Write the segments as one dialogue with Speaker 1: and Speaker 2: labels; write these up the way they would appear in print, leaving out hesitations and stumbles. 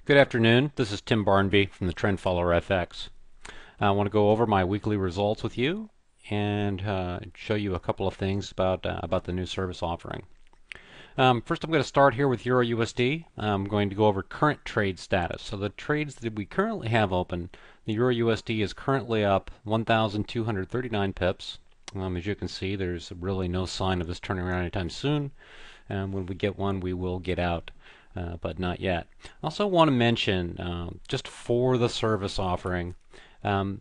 Speaker 1: Good afternoon. This is Tim Barnby from the Trend Follower FX. I want to go over my weekly results with you and show you a couple of things about the new service offering. First, I'm going to start here with Euro USD. I'm going to go over current trade status. So the trades that we currently have open, the Euro USD is currently up 1,239 pips. As you can see, there's really no sign of this turning around anytime soon. When we get one, we will get out. But not yet. I also want to mention, just for the service offering, um,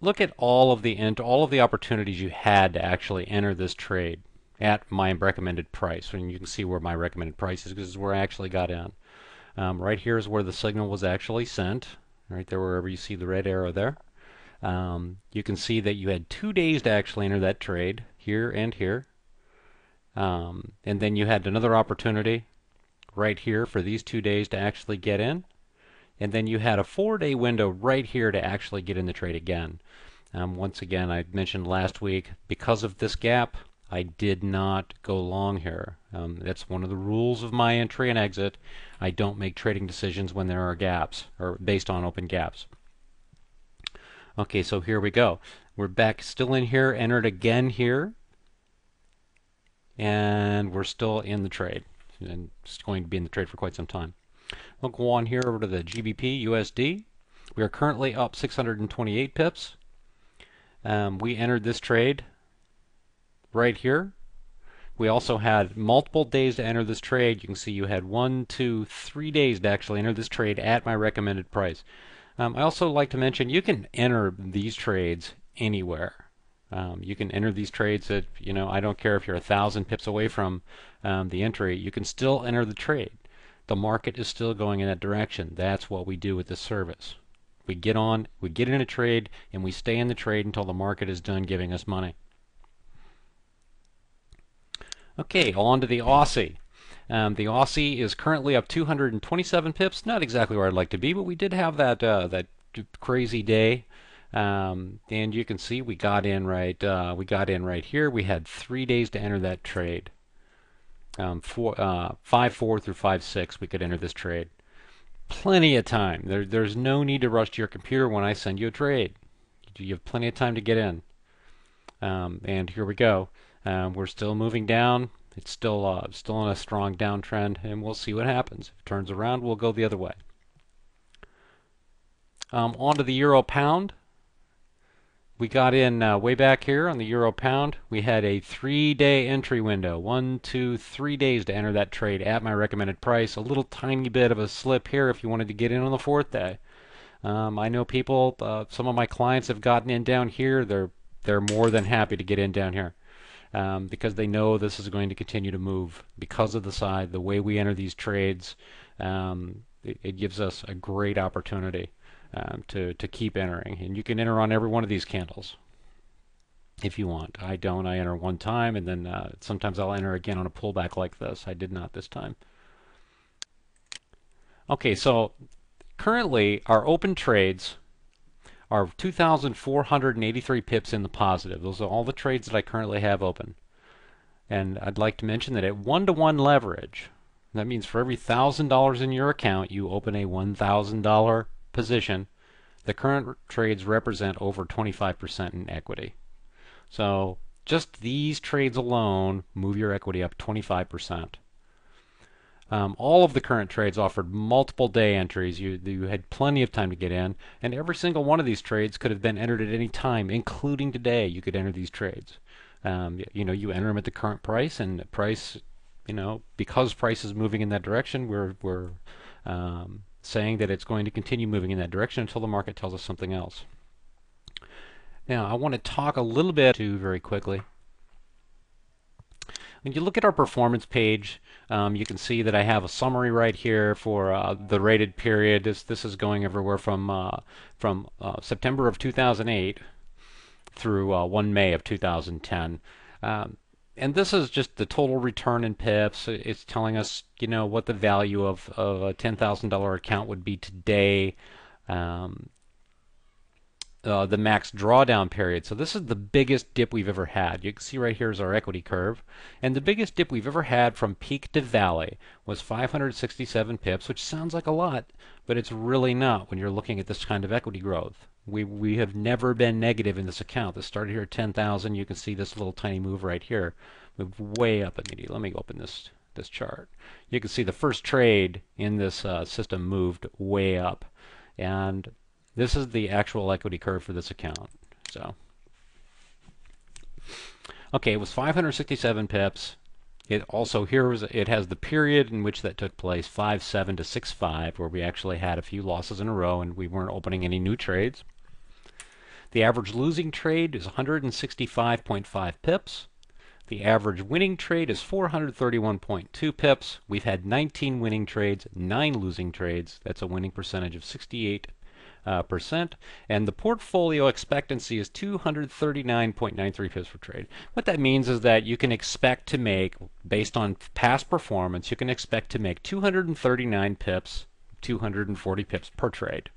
Speaker 1: look at all of the opportunities you had to actually enter this trade at my recommended price. And you can see where my recommended price is because this is where I actually got in. Right here is where the signal was actually sent. Right there, wherever you see the red arrow there. You can see that you had 2 days to actually enter that trade, here and here. And then you had another opportunity right here for these 2 days to actually get in. And then you had a 4-day window right here to actually get in the trade again. Once again, I mentioned last week, because of this gap, I did not go long here. That's one of the rules of my entry and exit. I don't make trading decisions when there are gaps, or based on open gaps. Okay, so here we go. We're back still in here, entered again here, and we're still in the trade. And it's going to be in the trade for quite some time. We'll go on here over to the GBP USD. We are currently up 628 pips. We entered this trade right here. We also had multiple days to enter this trade. You can see you had 1, 2, 3 days to actually enter this trade at my recommended price. I also like to mention you can enter these trades anywhere. You can enter these trades at, I don't care if you're 1,000 pips away from the entry, you can still enter the trade. The market is still going in that direction. That's what we do with this service. We get in a trade, and we stay in the trade until the market is done giving us money. Okay, on to the Aussie. The Aussie is currently up 227 pips. Not exactly where I'd like to be, but we did have that crazy day. And you can see we got in right here. We had 3 days to enter that trade. 5-4 through 5-6 we could enter this trade. Plenty of time. There's no need to rush to your computer when I send you a trade. You have plenty of time to get in. And here we go. We're still moving down. It's still in a strong downtrend, and we'll see what happens. If it turns around, we'll go the other way. On to the Euro Pound. We got in way back here on the Euro Pound. We had a 3-day entry window. 1, 2, 3 days to enter that trade at my recommended price. A little tiny bit of a slip here if you wanted to get in on the 4th day. I know people, some of my clients have gotten in down here. They're more than happy to get in down here. Because they know this is going to continue to move because of the way we enter these trades. It gives us a great opportunity to keep entering, and you can enter on every one of these candles if you want. I don't. I enter one time, and then sometimes I'll enter again on a pullback like this. I did not this time. Okay, so currently our open trades are 2,483 pips in the positive. Those are all the trades that I currently have open. And I'd like to mention that at 1-to-1 leverage, that means for every $1,000 in your account, you open a $1,000 position. The current trades represent over 25% in equity. So just these trades alone move your equity up 25%. All of the current trades offered multiple day entries. You had plenty of time to get in, and every single one of these trades could have been entered at any time, including today. You could enter these trades. You enter them at the current price, and the price, because price is moving in that direction, we're saying that it's going to continue moving in that direction until the market tells us something else. Now, I want to talk a little bit very quickly. When you look at our performance page, you can see that I have a summary right here for the rated period. This is going everywhere from September of 2008 through 1 May of 2010. And this is just the total return in pips. It's telling us, what the value of a $10,000 account would be today. the max drawdown period. So this is the biggest dip we've ever had. You can see right here is our equity curve. And the biggest dip we've ever had from peak to valley was 567 pips, which sounds like a lot, but it's really not when you're looking at this kind of equity growth. We have never been negative in this account. This started here at 10,000. You can see this little tiny move right here. Moved way up immediately. Let me open this chart. You can see the first trade in this system moved way up. And this is the actual equity curve for this account. So, okay, it was 567 pips. It also it has the period in which that took place, 5.7 to 6.5, where we actually had a few losses in a row and we weren't opening any new trades. The average losing trade is 165.5 pips. The average winning trade is 431.2 pips. We've had 19 winning trades, 9 losing trades. That's a winning percentage of 68%. And the portfolio expectancy is 239.93 pips per trade. What that means is that you can expect to make, based on past performance, you can expect to make 239 pips, 240 pips per trade.